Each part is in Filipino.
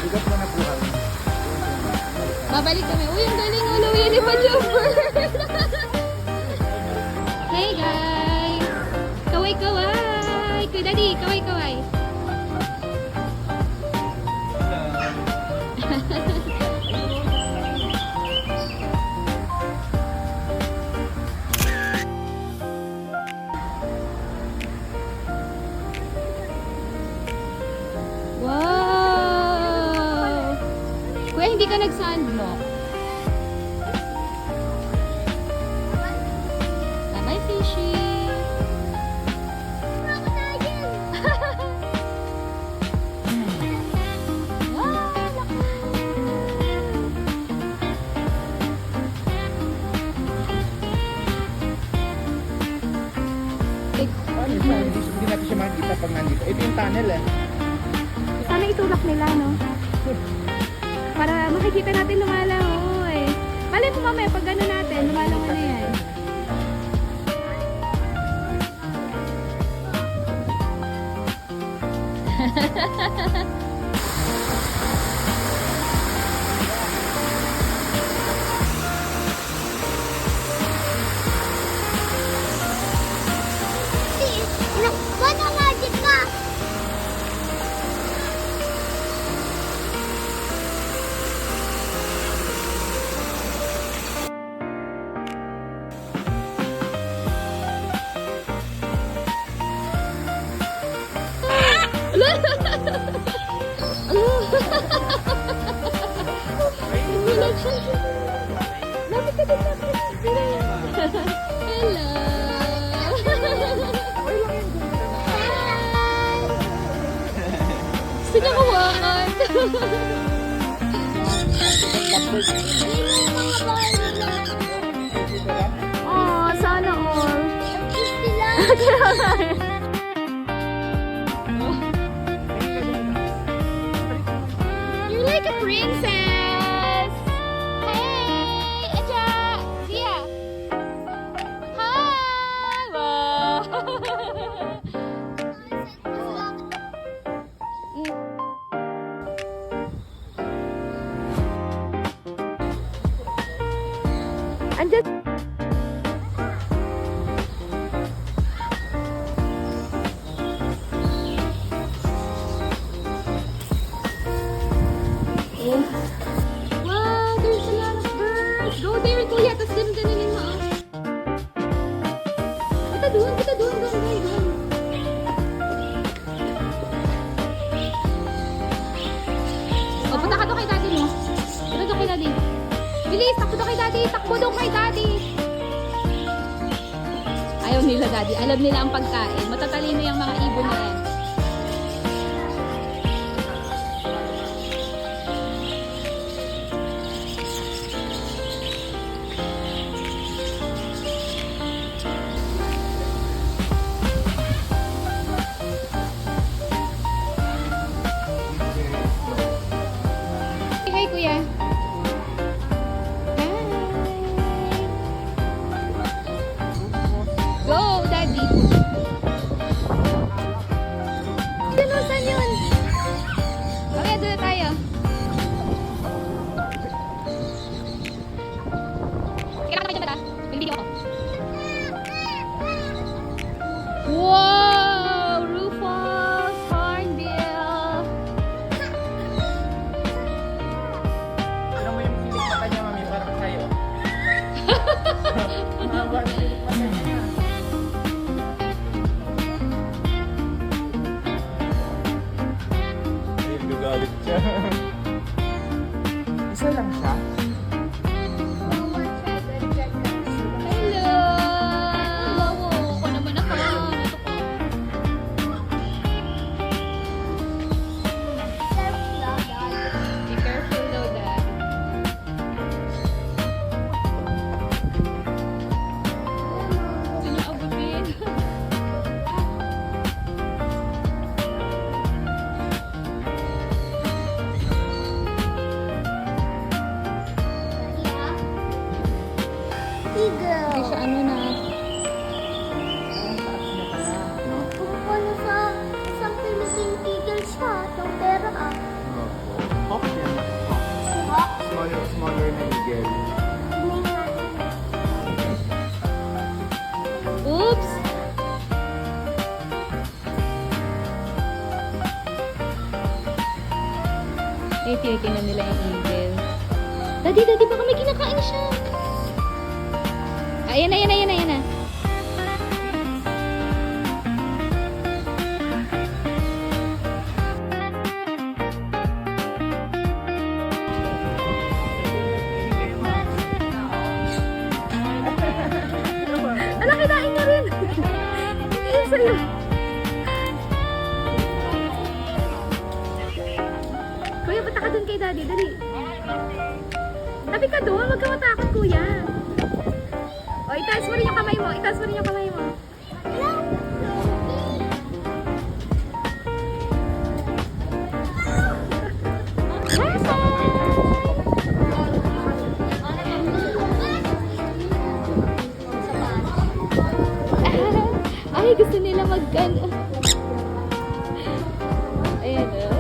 Bigat mo na po kami. Babalik kami. Uy, ang galing mo, Louie pa jumper. Hey guys! Kaway-kaway! Kuya Daddy, kaway-kaway! Wow! Kuya, hindi ka nag-sunblock. Bye-bye, fishy! Paano siya? Hindi natin siya makikita pag nandito. Ito yung tunnel eh. Sana itulak nila, no? Para makikita natin lumalangoy. Malay mo mamaya, pag gano'n natin, lumalangoy na yan. Ano magic ka? Lapit ka din, lapit. Hello! Gusto niya kuhaan. Oh, sana all. You're like a princess. Hey, Echa, Zia. Hi. Wow. Andyan. Wow, there's a lot of birds. Go there, kuya. Tapos din ganun mo. Kita doon, doon. O, punta ka doon kay daddy mo. Punta doon kay daddy. Bilis, takbo doon kay daddy. Takbo doon kay daddy. Ayaw nila daddy. Alam nila ang pagkain. Matatalino yung mga ibon na yan. Hi, kuya. Hi. Go, daddy. Saan yun? Okay, doon na tayo. Kailangan naman dyan ba ta? Yung video ako. Wow! Rufus Hornbill. Alam mo yung silik mata niya, mami, parang sa'yo. Mahaba ang silik mata niya. Ayun, gagalit siya. Isa lang siya? Hello! Ako naman ako. Be careful daw, dad. Gusto niya abutin. Ay, tinitingnan nila yung eagle. Daddy, baka may kinakain siya. Ayan na. Ala, kinain niya rin. Hindi yun sa'yo. Kuya, punta ka dun kay daddy. Dali. Tabi ka doon. Huwag ka matakot, kuya. O, itaas mo rin yung kamay mo. Ay, gusto nila mag-ano. Ayan o.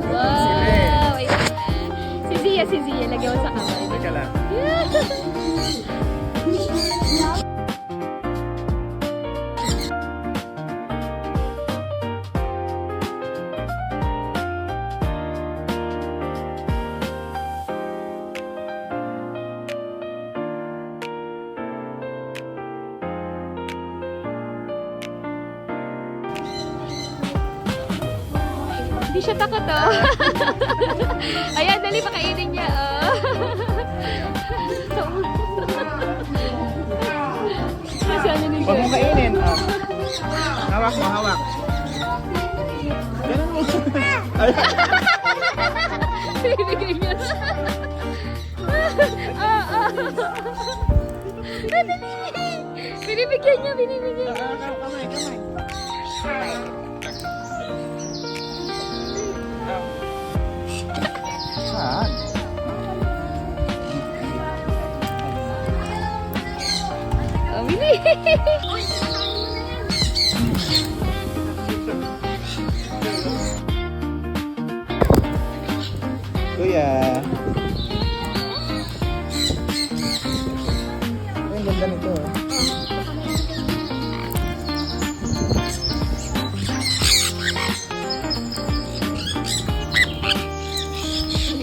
Wow! Ayan na. Si Zia. Lagyan mo sa kamay. Teka lang. Hindi siya takot, oh. Ayan, dali, pakainin niya, oh. Sa ulo. Kasi ano ni Huwag mong kainin. Oh. Hawak mo. Ganun mo. Ay, Binibigay niya. Dali. Binibigyan niya. kamay. Saan? Oh, bili. Kuya. Ay, ang ganda nito.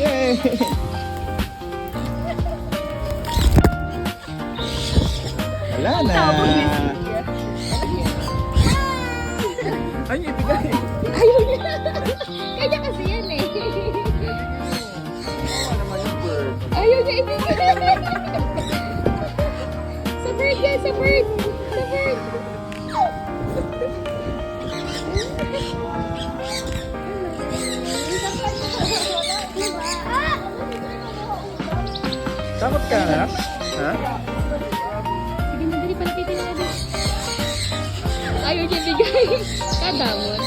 Yay! Wala na. Ay, ibigay. Ayaw niya. Kaya kasi yan eh. Ano naman yung bird? Ayaw niya ibigay. Sa bird yan, sa bird. Takot ka na? Ha? Sige na, dali, palapitin na natin. Ayaw niya ibigay. Kadamon.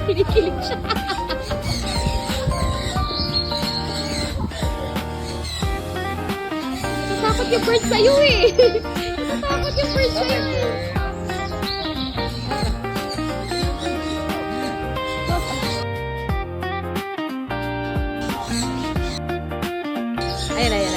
Kinikilig siya. Natatakot yung bird sa'yo eh. Natatakot yung bird sa'yo eh. Ayan.